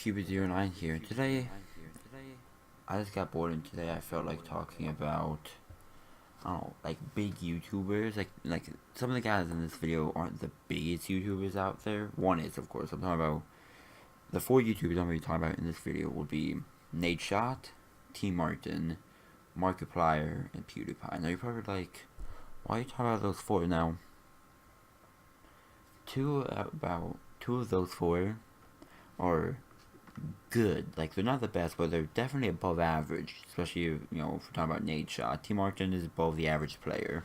Cupid09 here. Today, I just got bored and today I felt like talking about, I don't know, like big YouTubers. Like some of the guys in this video aren't the biggest YouTubers out there. One is, of course. I'm talking about, the four YouTubers I'm going to be talking about in this video would be Nate Shot, T Martin, Markiplier, and PewDiePie. Now you're probably like, why are you talking about those four? Now, two of those four are good. Like, they're not the best, but they're definitely above average. Especially, if we're talking about Nate Shot. T Martin is above the average player.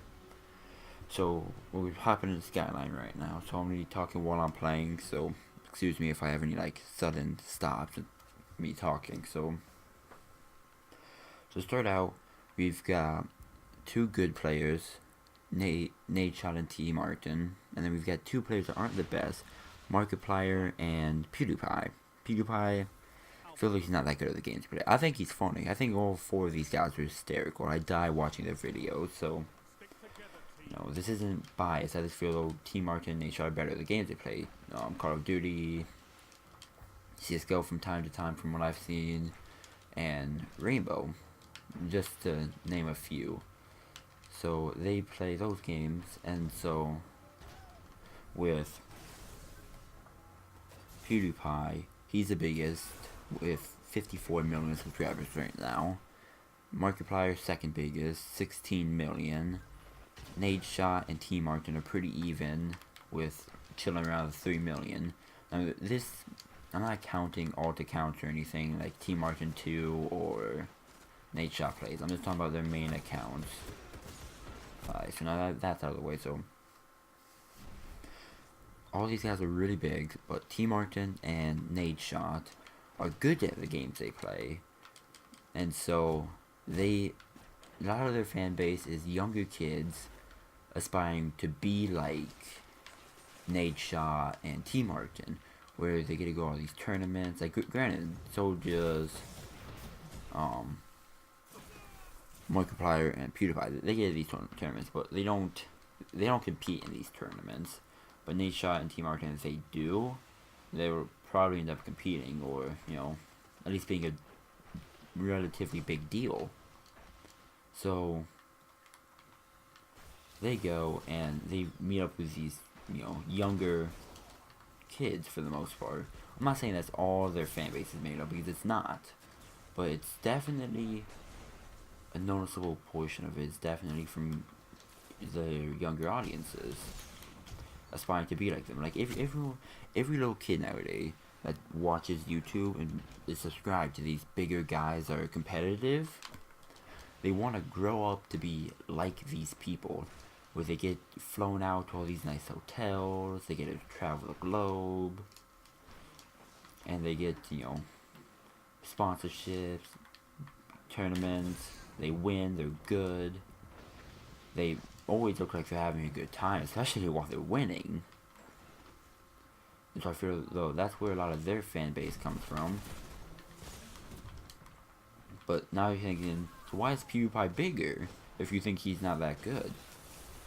So, we're hopping in the Skyline right now. So, I'm going to be talking while I'm playing. So, excuse me if I have any, like, sudden stops with me talking. So, to start out, we've got two good players. Nate Shot and T Martin. And then we've got two players that aren't the best. Markiplier and PewDiePie. PewDiePie, I feel like he's not that good at the games, but I think he's funny. I think all four of these guys are hysterical. I die watching their videos, so this isn't biased. I just feel though T Martin and Nate Shot are better at the games they play. Call of Duty, CS:GO from time to time, from what I've seen, and Rainbow, just to name a few. So they play those games, and so with PewDiePie, he's the biggest with 54 million subscribers right now. Markiplier, second biggest, 16 million. Nate Shot and T Martin are pretty even with chilling around 3 million. Now this, I'm not counting alt accounts or anything like T Martin 2 or Nate Shot plays. I'm just talking about their main accounts. So now that's out of the way. So all these guys are really big, but T Martin and Nate Shot are good at the games they play, and so a lot of their fan base is younger kids aspiring to be like Nate Shot and T Martin, where they get to go to all these tournaments. Like, granted, so does Markiplier and PewDiePie. They get to these tournaments, but they don't compete in these tournaments. But Nate Shot and T Martin, if they do, they will probably end up competing, or, at least being a relatively big deal. So, they go and they meet up with these, younger kids for the most part. I'm not saying that's all their fan base is made up, because it's not. But it's definitely a noticeable portion of it is definitely from the younger audiences aspiring to be like them. Like, every little kid nowadays that watches YouTube and is subscribed to these bigger guys that are competitive, they want to grow up to be like these people, where they get flown out to all these nice hotels, they get to travel the globe, and they get, sponsorships, tournaments, they win, they're good, they always look like they're having a good time, especially while they're winning. And so I feel though that's where a lot of their fan base comes from. But now you're thinking, so why is PewDiePie bigger if you think he's not that good?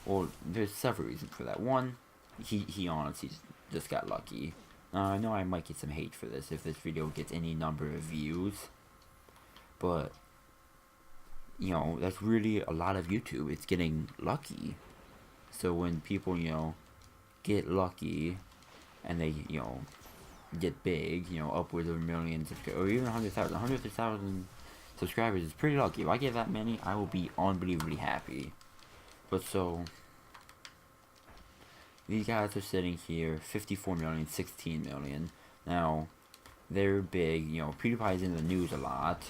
Well, there's several reasons for that. One, he honestly just got lucky. Now, I know I might get some hate for this if this video gets any number of views, but that's really a lot of YouTube. It's getting lucky. So when people, get lucky and they, get big, upwards of a million subscribers, or even 100,000 subscribers is pretty lucky. If I get that many, I will be unbelievably happy. But so, these guys are sitting here, 54 million, 16 million. Now, they're big, PewDiePie's in the news a lot.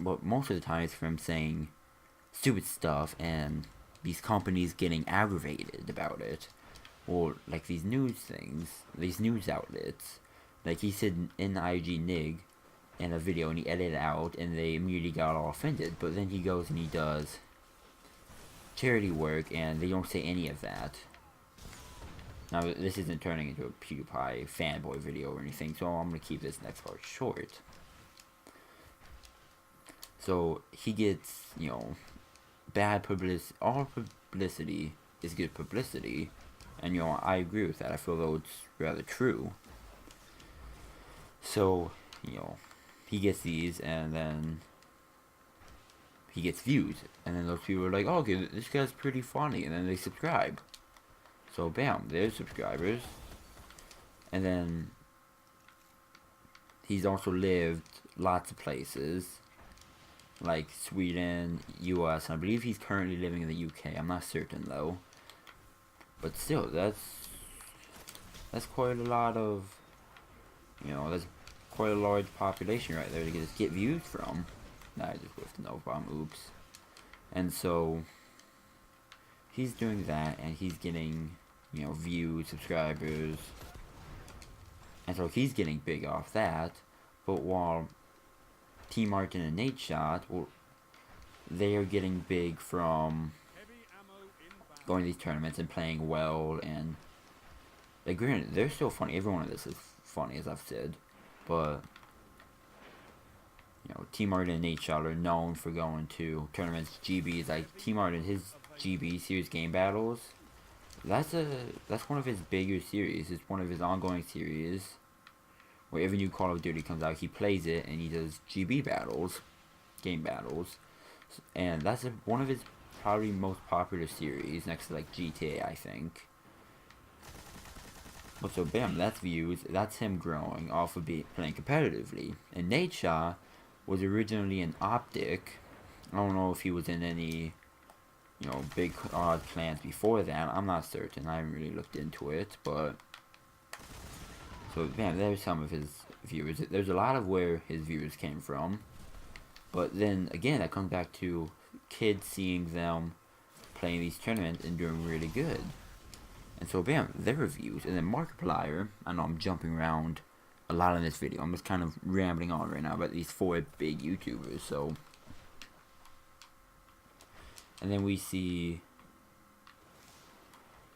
But most of the time it's from saying stupid stuff and these companies getting aggravated about it. Or like these news things, these news outlets. Like he said in IG Nig in a video and he edited it out and they immediately got all offended. But then he goes and he does charity work and they don't say any of that. Now this isn't turning into a PewDiePie fanboy video or anything, so I'm going to keep this next part short. So he gets, bad publicity. All publicity is good publicity. And, I agree with that. I feel though it's rather true. So you know, he gets these, and then he gets views, and then those people are like, oh, okay, this guy's pretty funny, and then they subscribe. So bam, there's subscribers. And then he's also lived lots of places, like Sweden, US, and I believe he's currently living in the UK. I'm not certain though. But still, that's quite a lot of, that's quite a large population right there to get views from. Nah, I just whiffed no bomb, oops. And so he's doing that, and he's getting, views, subscribers, and so he's getting big off that. But while T Martin and Nate Shot, they are getting big from going to these tournaments and playing well, and like, granted, they're still funny. Every one of this is funny, as I've said, but T Martin and Nate Shot are known for going to tournaments, GBs. Like T Martin, his GB series game battles, that's one of his bigger series. It's one of his ongoing series. Where every new Call of Duty comes out, he plays it and he does GB battles, game battles, and that's one of his probably most popular series next to like GTA, I think. But so bam, that's views. That's him growing off of playing competitively. And Nate Shaw was originally an Optic. I don't know if he was in any, big clans before that. I'm not certain. I haven't really looked into it, but. So, man, there's some of his viewers. There's a lot of where his viewers came from. But then, again, that comes back to kids seeing them playing these tournaments and doing really good. And so, bam, their reviews. And then Markiplier, I know I'm jumping around a lot in this video. I'm just kind of rambling on right now about these 4 big YouTubers, so. And then we see,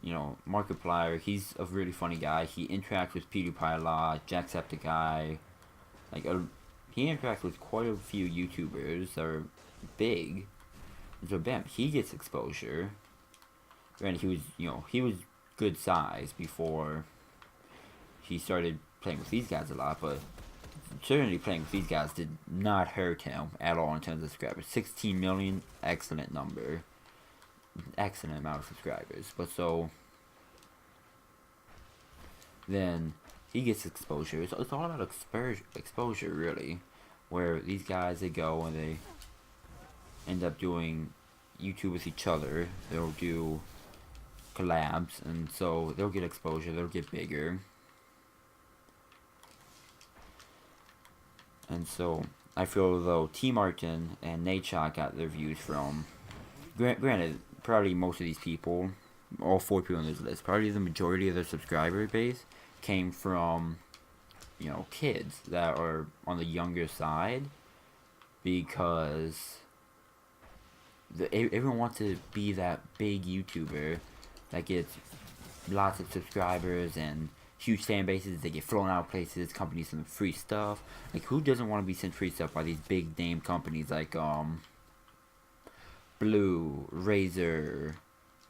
Markiplier. He's a really funny guy. He interacts with PewDiePie a lot, Jacksepticeye. Like, he interacts with quite a few YouTubers that are big. And so, bam, he gets exposure. And he was good size before he started playing with these guys a lot, but certainly playing with these guys did not hurt him at all in terms of subscribers. 16 million, excellent number. Excellent amount of subscribers. But so then he gets exposure. It's all about exposure, really, where these guys, they go and they end up doing YouTube with each other. They'll do collabs, and so they'll get exposure, they'll get bigger. And so I feel though T Martin and Nate Shot got their views from, granted, probably most of these people, all 4 people on this list, probably the majority of their subscriber base came from, kids that are on the younger side, because everyone wants to be that big YouTuber that gets lots of subscribers and huge fan bases. They get flown out places, companies send them free stuff. Like, who doesn't want to be sent free stuff by these big name companies like Blue, Razer,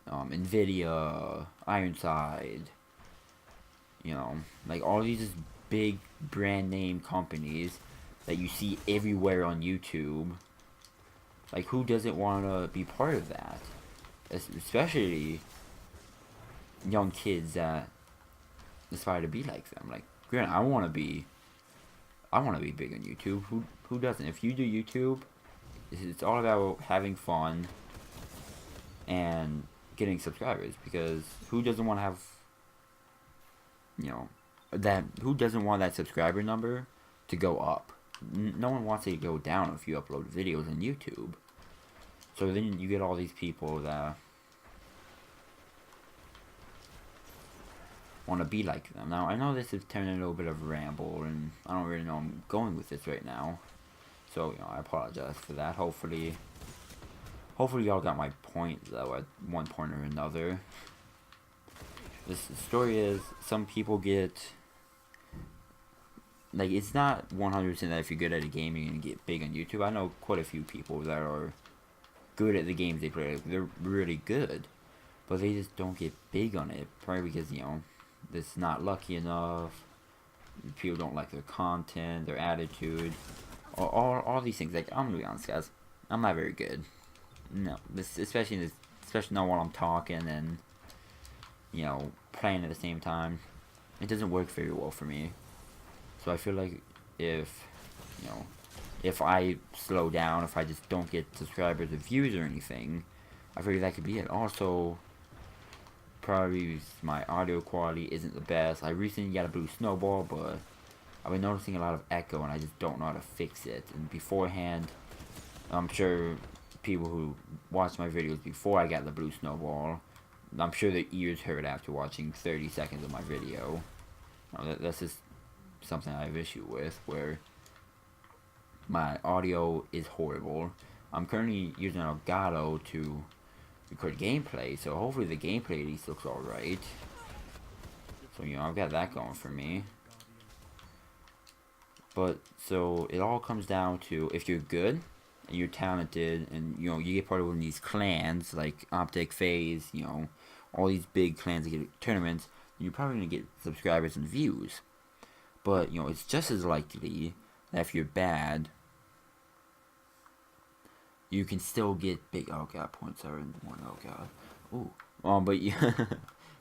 Nvidia, Ironside, like all these just big brand name companies that you see everywhere on YouTube. Like, who doesn't want to be part of that? Especially young kids that aspire to be like them. Like, granted, I want to be big on YouTube. Who doesn't? If you do YouTube, it's all about having fun and getting subscribers, because who doesn't want to have, who doesn't want that subscriber number to go up? No one wants it to go down if you upload videos on YouTube. So then you get all these people that want to be like them. Now, I know this is turning a little bit of a ramble, and I don't really know I'm going with this right now. So, I apologize for that. Hopefully y'all got my point, though, at one point or another. The story is, some people get, like, it's not 100% that if you're good at a game, you're going to get big on YouTube. I know quite a few people that are good at the games they play. They're really good, but they just don't get big on it. Probably because, it's not lucky enough, people don't like their content, their attitude, all these things. Like, I'm gonna be honest, guys, I'm not very good. No, especially not while I'm talking and playing at the same time. It doesn't work very well for me. So I feel like if you know if I slow down, if I just don't get subscribers or views or anything, I figure that could be it. Also, probably my audio quality isn't the best. I recently got a blue snowball, but I've been noticing a lot of echo, and I just don't know how to fix it. And beforehand, I'm sure people who watched my videos before I got the blue snowball, I'm sure their ears hurt after watching 30 seconds of my video. That's just something I have issue with, where my audio is horrible. I'm currently using Elgato to record gameplay, so hopefully the gameplay at least looks alright. So, I've got that going for me. But, so, it all comes down to, if you're good, and you're talented, and, you get part of one of these clans, like Optic, Phase, all these big clans that get tournaments, you're probably going to get subscribers and views. But, it's just as likely that if you're bad, you can still get big. Oh god, points are in the morning. Oh god. Ooh. But you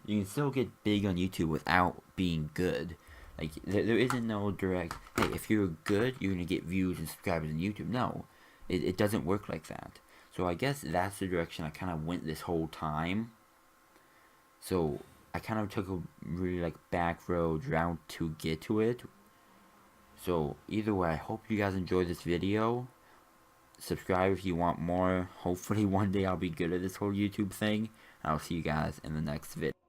can still get big on YouTube without being good. Like there isn't no direct. Hey, if you're good, you're gonna get views and subscribers on YouTube. No, it doesn't work like that. So I guess that's the direction I kind of went this whole time. So I kind of took a really back road route to get to it. So either way, I hope you guys enjoyed this video. Subscribe if you want more. Hopefully one day I'll be good at this whole YouTube thing. I'll see you guys in the next video.